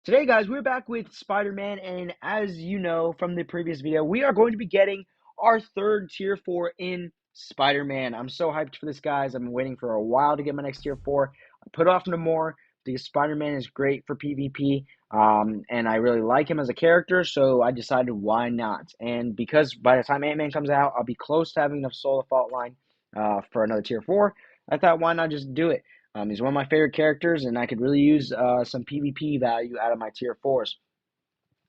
Today, guys, we're back with Spider-Man, and as you know from the previous video, we are going to be getting our third Tier 4 in Spider-Man. I'm so hyped for this, guys. I've been waiting for a while to get my next Tier 4. I put off no more because Spider-Man is great for PvP, and I really like him as a character, so I decided why not. And because by the time Ant-Man comes out, I'll be close to having enough Soul Fault line for another Tier 4. I thought, why not just do it? He's one of my favorite characters, and I could really use some PvP value out of my tier 4s.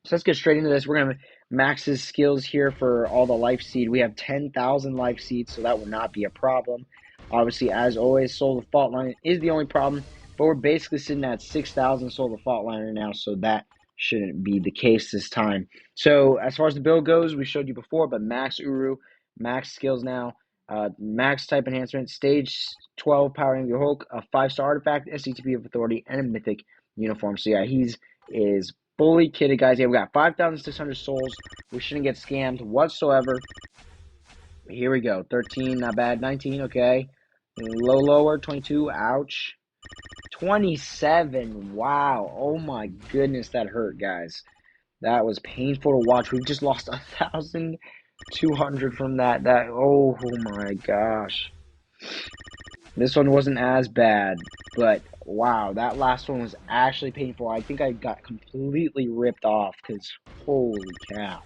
So let's get straight into this. We're going to max his skills here for all the life seed. We have 10,000 life seeds, so that will not be a problem. Obviously, as always, Soul of the Fault Line is the only problem, but we're basically sitting at 6,000 Soul of the Fault Line right now, so that shouldn't be the case this time. So as far as the build goes, we showed you before, but max Uru, max skills now, max type enhancement, stage 12 powering the Hulk, a 5-star artifact, SCTP of Authority, and a mythic uniform. So yeah, he's is fully kitted, guys. Yeah, we got 5,600 souls. We shouldn't get scammed whatsoever. Here we go. 13, not bad. 19, okay. Lower. 22, ouch. 27, wow. Oh my goodness, that hurt, guys. That was painful to watch. We've just lost 1,200 from that. Oh my gosh. This one wasn't as bad, but wow, that last one was actually painful. I think I got completely ripped off because holy cow.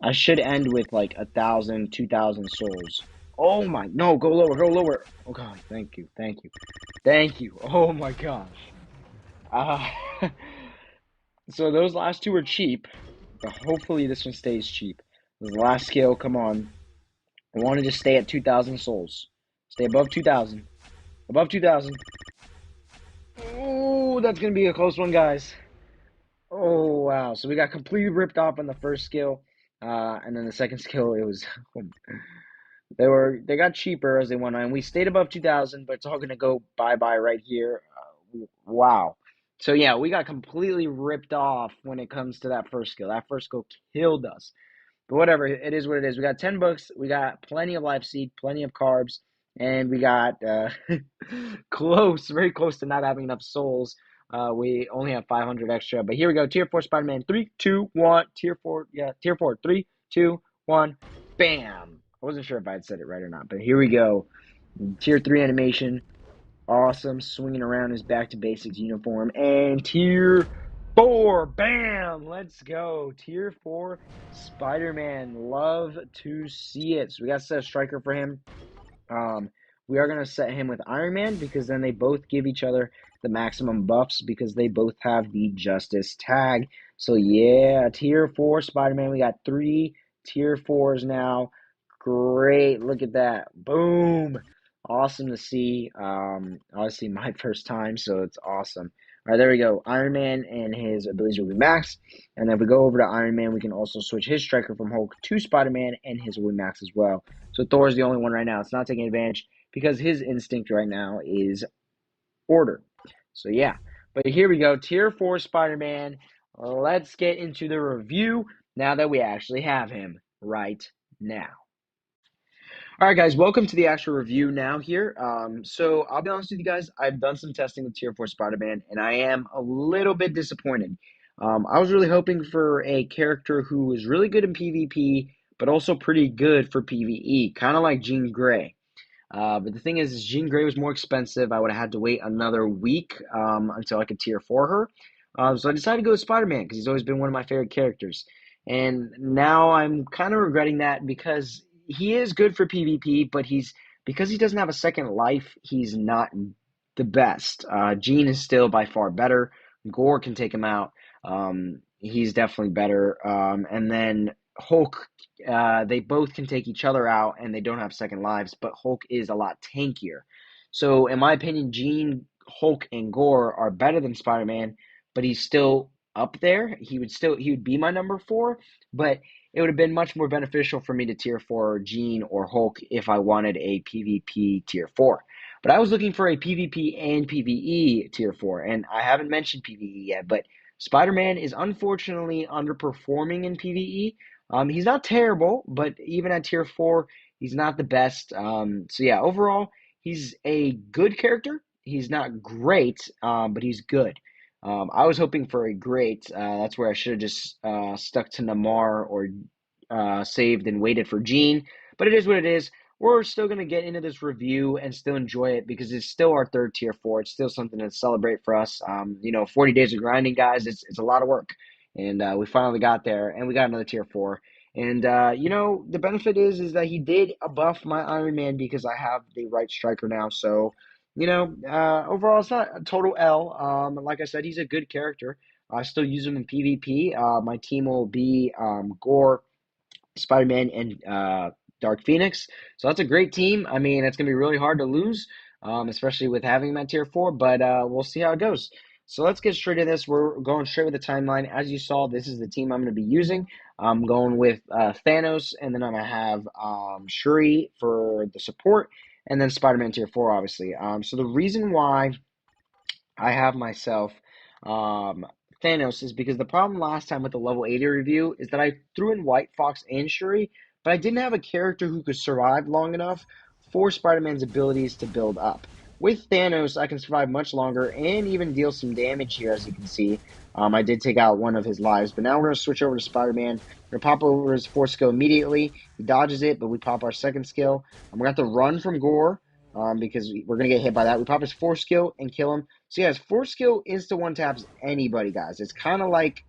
I should end with like 1,000, 2,000 souls. Oh my, no, go lower, go lower. Oh god, thank you, thank you, thank you. Oh my gosh. Uh, so those last two were cheap, but hopefully this one stays cheap. This is the last skill, come on. I wanted to stay at 2,000 souls. Stay above 2,000. Above 2,000. Oh, that's going to be a close one, guys. Oh, wow. So we got completely ripped off on the first skill. And then the second skill, it was they got cheaper as they went on. We stayed above 2,000, but it's all going to go bye-bye right here. Wow. So yeah, we got completely ripped off when it comes to that first skill. That first skill killed us. But whatever, it is what it is. We got 10 books, we got plenty of life seed, plenty of carbs, and we got close, very close to not having enough souls. We only have 500 extra. But here we go. Tier 4 Spider-Man. 3, 2, 1. Tier 4. Yeah, Tier 4. 3, 2, 1. Bam. I wasn't sure if I had said it right or not. But here we go. Tier 3 animation. Awesome. Swinging around his back to basics uniform. And Tier 4. Bam. Let's go. Tier 4 Spider-Man. Love to see it. So we got to set a striker for him. We are going to set him with Iron Man because then they both give each other the maximum buffs because they both have the Justice tag. So yeah, Tier 4 Spider-Man. We got 3 Tier 4s now. Great. Look at that. Boom. Awesome to see. Obviously my first time, so it's awesome. All right, there we go. Iron Man and his abilities will be maxed. And then if we go over to Iron Man, we can also switch his striker from Hulk to Spider-Man, and his will be maxed as well. So Thor's the only one right now. It's not taking advantage because his instinct right now is order. So yeah, but here we go. Tier 4 Spider-Man. Let's get into the review now that we actually have him right now. All right, guys, welcome to the actual review now here. So I'll be honest with you guys, I've done some testing with Tier 4 Spider-Man, and I am a little bit disappointed. I was really hoping for a character who was really good in PvP, but also pretty good for PvE, kind of like Jean Grey. But the thing is Jean Grey was more expensive. I would have had to wait another week until I could Tier 4 her. So I decided to go with Spider-Man because he's always been one of my favorite characters. And now I'm kind of regretting that because he is good for PvP, but because he doesn't have a second life, he's not the best. Jean is still by far better. Gore can take him out. He's definitely better. And then Hulk, they both can take each other out, and they don't have second lives. But Hulk is a lot tankier. So, in my opinion, Jean, Hulk, and Gore are better than Spider-Man, but he's still up there. He would be my number 4, but it would have been much more beneficial for me to Tier 4 Jean or Hulk if I wanted a PvP Tier 4. But I was looking for a PvP and PvE Tier 4, and I haven't mentioned PvE yet, but Spider-Man is unfortunately underperforming in PvE. He's not terrible, but even at Tier 4, he's not the best. So yeah, overall, he's a good character. He's not great, but he's good. I was hoping for a great. That's where I should have just stuck to Namar or saved and waited for Gene. But it is what it is. We're still going to get into this review and still enjoy it because it's still our third tier four. It's still something to celebrate for us. 40 days of grinding, guys. It's a lot of work, and we finally got there, and we got another tier four. And the benefit is that he did buff my Iron Man because I have the right striker now. So overall, it's not a total L. Like I said, he's a good character. I still use him in PvP. My team will be Gore, Spider-Man, and Dark Phoenix. So that's a great team. I mean, it's going to be really hard to lose, especially with having him at tier 4, but we'll see how it goes. So let's get straight into this. We're going straight with the timeline. As you saw, this is the team I'm going to be using. I'm going with Thanos, and then I'm going to have Shuri for the support, and then Spider-Man tier 4, obviously. So the reason why I have myself um, Thanos is because the problem last time with the level 80 review is that I threw in White Fox and Shuri, but I didn't have a character who could survive long enough for Spider-Man's abilities to build up. With Thanos, I can survive much longer and even deal some damage here, as you can see. I did take out one of his lives, but now we're going to switch over to Spider-Man. We're going to pop over his fourth skill immediately. He dodges it, but we pop our second skill. We're going to have to run from Gore because we're going to get hit by that. We pop his fourth skill and kill him. So yeah, his fourth skill insta one taps anybody, guys. It's kind of like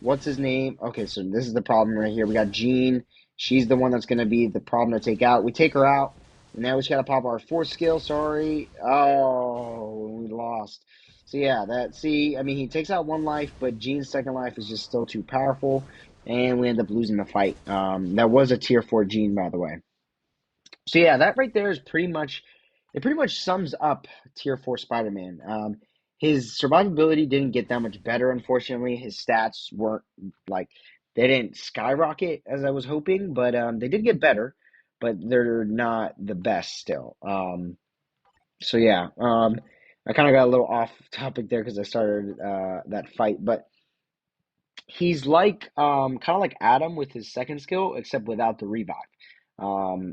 what's his name? Okay, so this is the problem right here. We got Jean. She's the one that's gonna be the problem to take out. We take her out, and now we just gotta pop our fourth skill. Sorry. Oh, we lost. So yeah, I mean, he takes out one life, but Jean's second life is just still too powerful, and we end up losing the fight. That was a tier 4 Jean, by the way. So yeah, that right there is pretty much sums up Tier 4 Spider-Man. His survivability didn't get that much better, unfortunately. His stats weren't like they didn't skyrocket as I was hoping, but they did get better, but they're not the best still. So yeah, I kind of got a little off topic there because I started that fight, but he's like kind of like Adam with his second skill, except without the revive.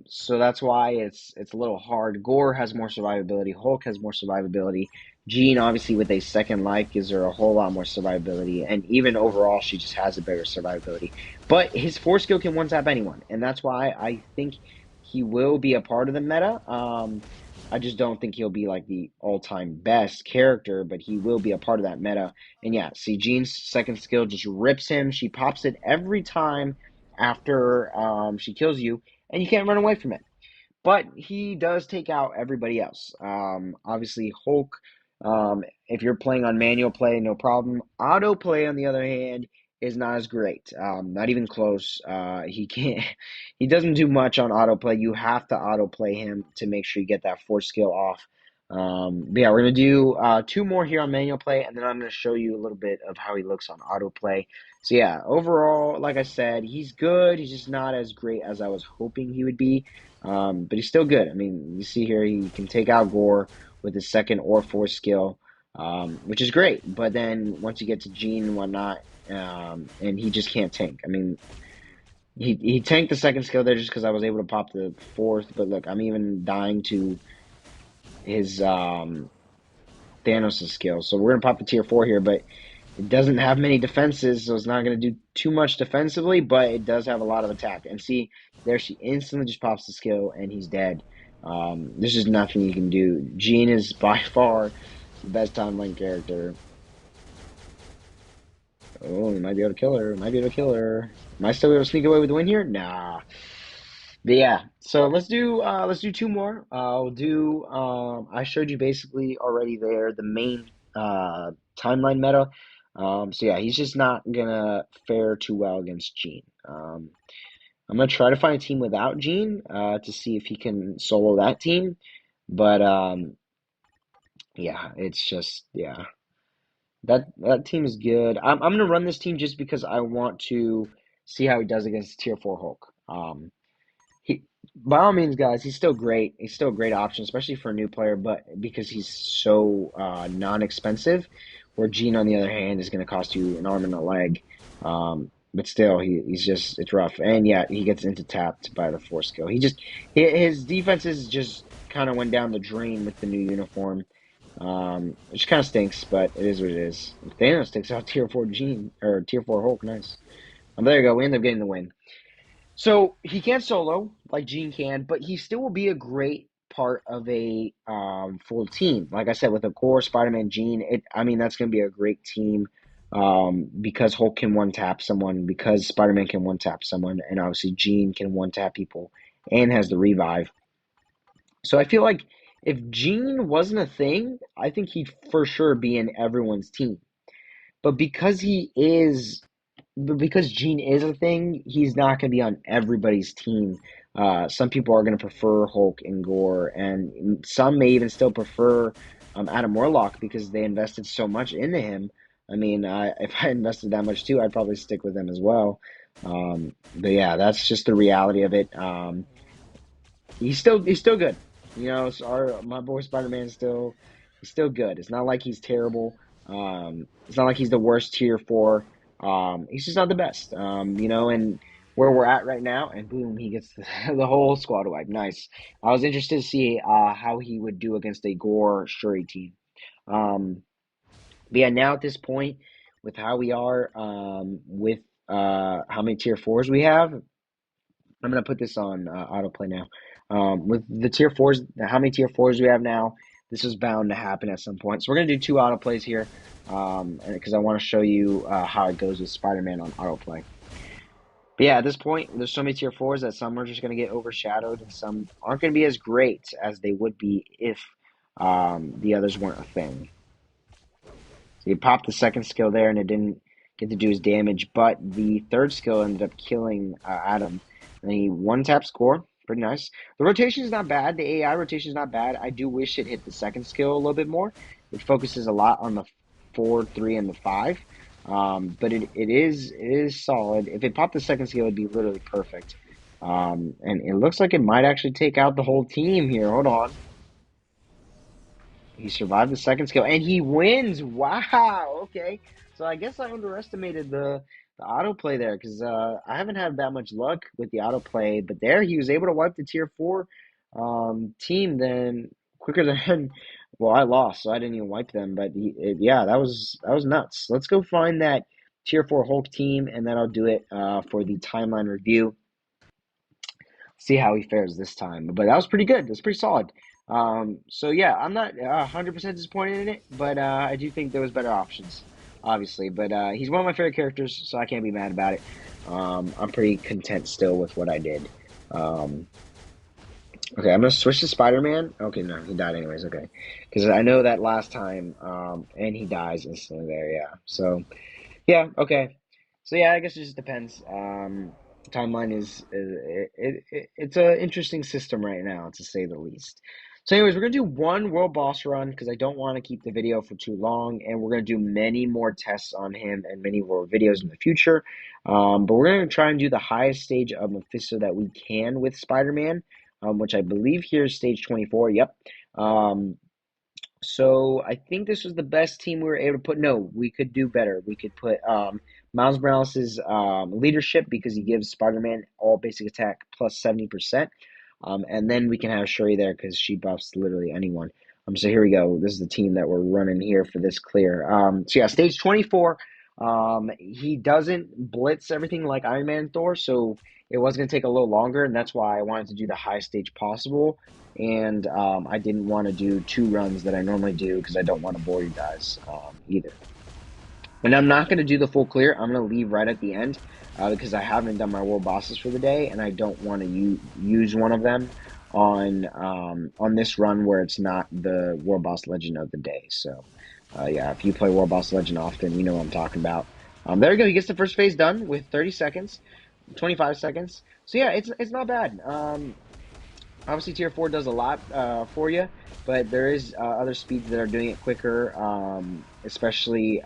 So that's why it's a little hard. Gore has more survivability. Hulk has more survivability. Jean, obviously, with a second life, gives her a whole lot more survivability, and even overall, she just has a better survivability. But his four skill can one tap anyone, and that's why I think he will be a part of the meta. I just don't think he'll be like the all-time best character, but he will be a part of that meta. And yeah, see, Jean's second skill just rips him. She pops it every time after she kills you, and you can't run away from it. But he does take out everybody else. Obviously, Hulk, if you're playing on manual play, no problem. Auto play, on the other hand, is not as great. Not even close. He can't. He doesn't do much on auto play. You have to auto play him to make sure you get that fourth skill off. But yeah, we're gonna do two more here on manual play, and then I'm gonna show you a little bit of how he looks on auto play. So yeah, overall, like I said, he's good. He's just not as great as I was hoping he would be. But he's still good. I mean, you see here he can take out Gore with his second or fourth skill, which is great. But then once you get to Jean and whatnot, and he just can't tank. I mean, he tanked the second skill there just because I was able to pop the fourth. But look, I'm even dying to his Thanos' skill. So we're gonna pop the tier 4 here, but it doesn't have many defenses, so it's not going to do too much defensively, but it does have a lot of attack. And see, there she instantly just pops the skill, and he's dead. There's just nothing you can do. Jean is by far the best timeline character. Oh, we might be able to kill her. Might be able to kill her. Am I still able to sneak away with the win here? Nah. But yeah, so let's do two more. We'll do I showed you basically already there the main timeline meta. So yeah, he's just not gonna fare too well against Gene. I'm gonna try to find a team without Gene to see if he can solo that team. But yeah, it's just yeah. That team is good. I'm gonna run this team just because I want to see how he does against Tier 4 Hulk. He, by all means, guys, he's still great. He's still a great option, especially for a new player, but because he's so non-expensive, where Gene, on the other hand, is going to cost you an arm and a leg. But still, he's just, it's rough. And yeah, he gets into tapped by the force skill. His defenses just kind of went down the drain with the new uniform. which kind of stinks, but it is what it is. Thanos takes out Tier 4 Gene, or Tier 4 Hulk. Nice. There you go. We end up getting the win. So he can't solo like Gene can, but he still will be a great part of a full team. Like I said, with a core Spider-Man Gene, I mean that's going to be a great team because Hulk can one tap someone, because Spider-Man can one tap someone, and obviously Gene can one tap people and has the revive. So I feel like if Gene wasn't a thing, I think he'd for sure be in everyone's team. But because Gene is a thing, he's not going to be on everybody's team. Some people are going to prefer Hulk and Gore, and some may even still prefer Adam Warlock because they invested so much into him. I mean, if I invested that much too, I'd probably stick with him as well. But yeah, that's just the reality of it. He's still good. You know, so my boy Spider Man he's still good. It's not like he's terrible. It's not like he's the worst tier four. He's just not the best. You know, and where we're at right now, and boom, he gets the whole squad wipe. Nice. I was interested to see how he would do against a Gore Shuri team. Um, but yeah, now at this point, with how we are, with how many tier fours we have, I'm gonna put this on autoplay now. With the tier fours, how many tier fours we have now? This is bound to happen at some point. So we're gonna do two autoplays here, because I want to show you how it goes with Spider-Man on autoplay. But yeah, at this point, there's so many tier fours that some are just gonna get overshadowed, and some aren't gonna be as great as they would be if the others weren't a thing. So he popped the second skill there, and it didn't get to do his damage, but the third skill ended up killing Adam. And he one tap score, pretty nice. The rotation is not bad. The AI rotation is not bad. I do wish it hit the second skill a little bit more. It focuses a lot on the 4, 3, and the 5. But it is solid. If it popped the second skill, it'd be literally perfect. And it looks like it might actually take out the whole team here. Hold on. He survived the second skill and he wins. Wow. Okay. So I guess I underestimated the autoplay there because I haven't had that much luck with the autoplay. But there he was able to wipe the tier four team then quicker than well, I lost, so I didn't even wipe them. But yeah, that was nuts. Let's go find that tier four Hulk team, and then I'll do it for the timeline review, see how he fares this time. But that was pretty good. That's pretty solid. So yeah, I'm not 100% disappointed in it, but I do think there was better options, obviously. But he's one of my favorite characters, so I can't be mad about it. I'm pretty content still with what I did. Um, okay, I'm gonna switch to Spider-Man. Okay, no, he died anyways. Okay, because I know that last time, and he dies instantly there. Yeah. So yeah, okay. So yeah, I guess it just depends. Timeline it's a interesting system right now, to say the least. So, anyways, we're gonna do one world boss run because I don't want to keep the video for too long, and we're gonna do many more tests on him and many more videos in the future. But we're gonna try and do the highest stage of Mephisto that we can with Spider-Man, which I believe here is stage 24. Yep. Um, so I think this was the best team we were able to put. No, we could do better. We could put Miles Morales' leadership because he gives Spider-Man all basic attack plus 70%. And then we can have Shuri there because she buffs literally anyone. So here we go. This is the team that we're running here for this clear. So yeah, stage 24. He doesn't blitz everything like Iron Man and Thor, so it was going to take a little longer, and that's why I wanted to do the highest stage possible. And I didn't want to do two runs that I normally do because I don't want to bore you guys either. And I'm not going to do the full clear. I'm going to leave right at the end because I haven't done my world bosses for the day, and I don't want to use one of them on this run where it's not the world boss legend of the day. So yeah, if you play world boss legend often, you know what I'm talking about. There we go. He gets the first phase done with 30 seconds, 25 seconds. So yeah, it's not bad. Obviously, Tier 4 does a lot for you, but there is other speeds that are doing it quicker, especially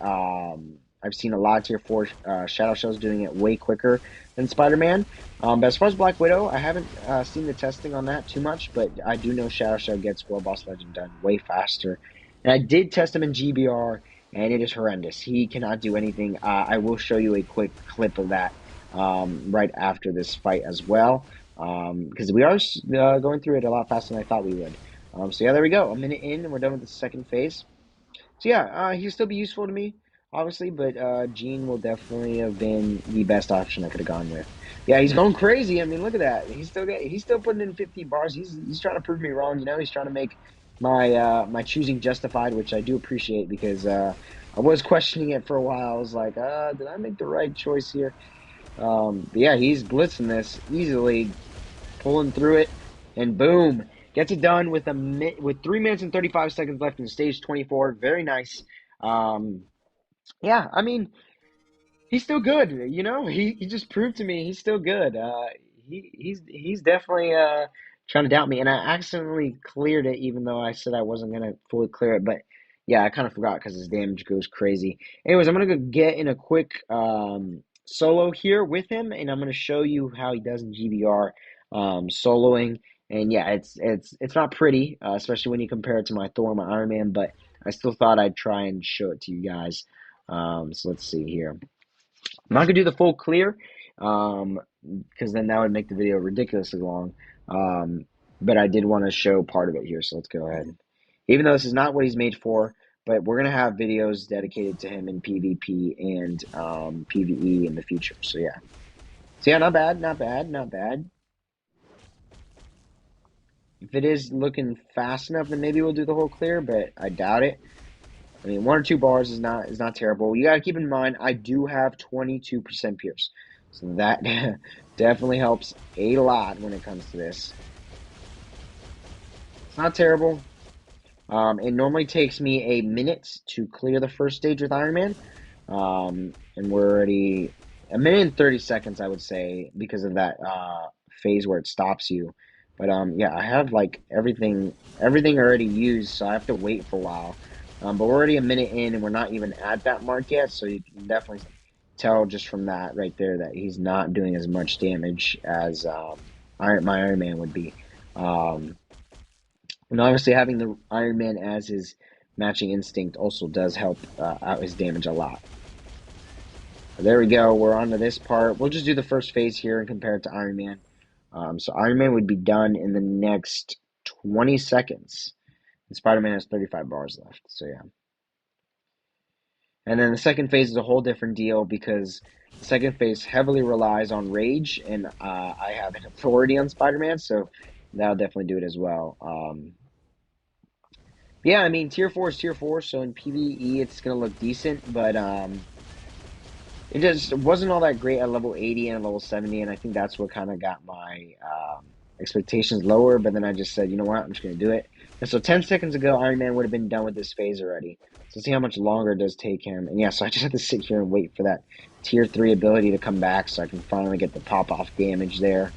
I've seen a lot of Tier 4 Shadow Shells doing it way quicker than Spider-Man. But as far as Black Widow, I haven't seen the testing on that too much, but I do know Shadow Shell gets World Boss Legend done way faster. And I did test him in GBR, and it is horrendous. He cannot do anything. I will show you a quick clip of that right after this fight as well because we are going through it a lot faster than I thought we would. So yeah, there we go. A minute in, and we're done with the second phase. So yeah, he'll still be useful to me, obviously, but Gene will definitely have been the best option I could have gone with. Yeah, he's going crazy. I mean, look at that. He's still putting in 50 bars. He's trying to prove me wrong. You know, he's trying to make my choosing justified, which I do appreciate because I was questioning it for a while. I was like, did I make the right choice here? But yeah, he's blitzing this easily, pulling through it, and boom, gets it done with with 3 minutes and 35 seconds left in stage 24. Very nice. Um, yeah, I mean, he's still good. You know, he just proved to me he's still good. He's definitely trying to doubt me, and I accidentally cleared it, even though I said I wasn't gonna fully clear it. But yeah, I kind of forgot because his damage goes crazy. Anyways, I'm gonna go get in a quick solo here with him, and I'm gonna show you how he does in GBR soloing. And yeah, it's not pretty, especially when you compare it to my Thor, and my Iron Man. But I still thought I'd try and show it to you guys. So let's see here. I'm not gonna do the full clear, because then that would make the video ridiculously long. Um, but I did want to show part of it here, so let's go ahead. Even though this is not what he's made for, but we're gonna have videos dedicated to him in PvP and PvE in the future. So yeah. So yeah, not bad, not bad, not bad. If it is looking fast enough, then maybe we'll do the whole clear, but I doubt it. I mean, 1 or 2 bars is not terrible. You got to keep in mind, I do have 22% Pierce, so that definitely helps a lot when it comes to this. It's not terrible. It normally takes me a minute to clear the first stage with Iron Man, and we're already a minute and 30 seconds, I would say, because of that phase where it stops you. But yeah, I have like everything already used, so I have to wait for a while. But we're already a minute in, and we're not even at that mark yet, so you can definitely tell just from that right there that he's not doing as much damage as my Iron Man would be. Um, and obviously, having the Iron Man as his matching instinct also does help out his damage a lot. There we go. We're on to this part. We'll just do the first phase here and compare it to Iron Man. So Iron Man would be done in the next 20 seconds. And Spider-Man has 35 bars left. So yeah. And then the second phase is a whole different deal because the second phase heavily relies on rage, and I have an authority on Spider-Man, so that'll definitely do it as well. Yeah, I mean, tier 4 is tier 4, so in PvE it's going to look decent, but it just wasn't all that great at level 80 and level 70, and I think that's what kind of got my expectations lower, but then I just said, you know what, I'm just going to do it. And so 10 seconds ago, Iron Man would have been done with this phase already. So see how much longer it does take him. And yeah, so I just have to sit here and wait for that tier 3 ability to come back so I can finally get the pop-off damage there.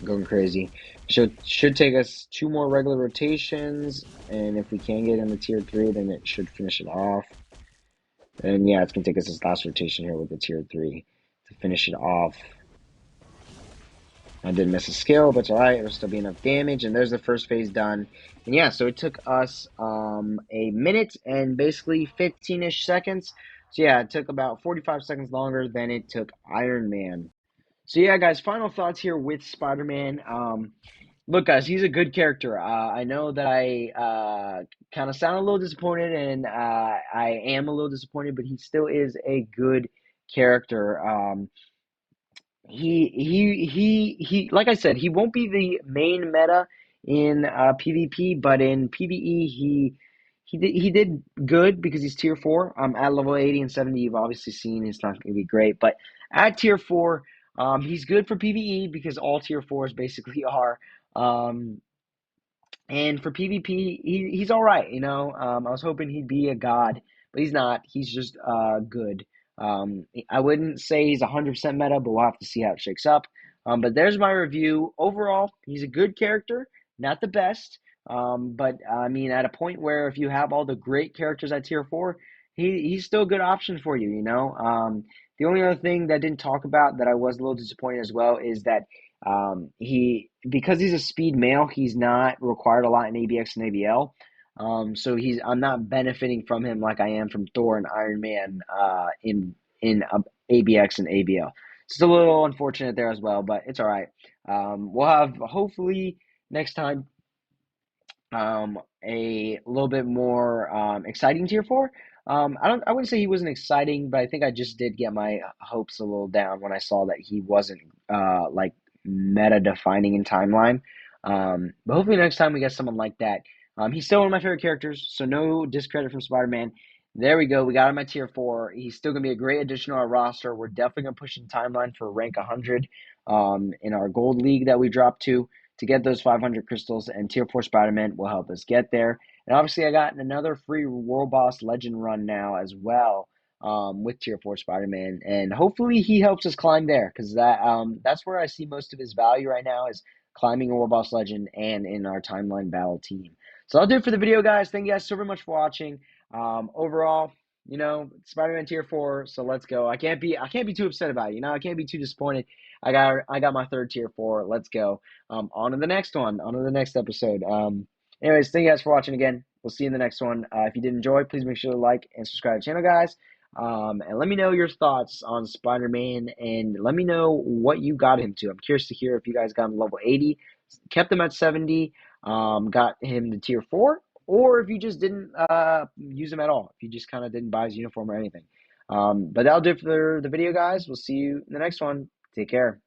Going crazy. Should take us 2 more regular rotations, and if we can get in the tier 3, then it should finish it off. And yeah, it's gonna take us this last rotation here with the tier 3 to finish it off. I did miss a skill, but it's alright, it'll still be enough damage, and there's the first phase done. And yeah, so it took us a minute and basically 15-ish seconds. So yeah, it took about 45 seconds longer than it took Iron Man. So yeah, guys, final thoughts here with Spider-Man. Look, guys, he's a good character. I know that I kind of sound a little disappointed, and I am a little disappointed, but he still is a good character. Like I said, he won't be the main meta in PvP, but in PvE, he did good because he's tier 4. At level 80 and 70, you've obviously seen he's not going to be great, but at tier 4, he's good for PvE because all tier 4s basically are. Um, and for PvP, he's all right. You know, I was hoping he'd be a god, but he's not. He's just good. I wouldn't say he's 100% meta, but we'll have to see how it shakes up. But there's my review. Overall, he's a good character, not the best. But I mean, at a point where if you have all the great characters at tier 4, he's still a good option for you. You know, the only other thing that I didn't talk about that I was a little disappointed as well is that he because he's a speed male, he's not required a lot in ABX and ABL. So I'm not benefiting from him like I am from Thor and Iron Man in ABX and ABL. It's a little unfortunate there as well, but it's all right. We'll have hopefully next time a little bit more exciting tier four. I wouldn't say he wasn't exciting, but I think I just did get my hopes a little down when I saw that he wasn't like meta defining in timeline. But hopefully next time we get someone like that. He's still one of my favorite characters, so no discredit from Spider-Man. There we go. We got him at tier four. He's still gonna be a great addition to our roster. We're definitely gonna push in timeline for rank 100 in our gold league that we dropped to get those 500 crystals, and Tier 4 Spider-Man will help us get there. And obviously, I got another free World Boss Legend run now as well with Tier 4 Spider-Man, and hopefully he helps us climb there because that's where I see most of his value right now is climbing a World Boss Legend and in our timeline battle team. So I'll do it for the video, guys. Thank you guys so very much for watching. Overall, Spider-Man Tier 4, so let's go. I can't be too upset about it. I can't be too disappointed. I got my third Tier 4. Let's go. On to the next one, on to the next episode. Anyways, thank you guys for watching again. We'll see you in the next one. If you did enjoy, please make sure to like and subscribe to the channel, guys. And let me know your thoughts on Spider-Man, and let me know what you got him to. I'm curious to hear if you guys got him level 80, kept him at 70, got him to tier 4, or if you just didn't use him at all. If you just kind of didn't buy his uniform or anything. But that'll do it for the video, guys. We'll see you in the next one. Take care.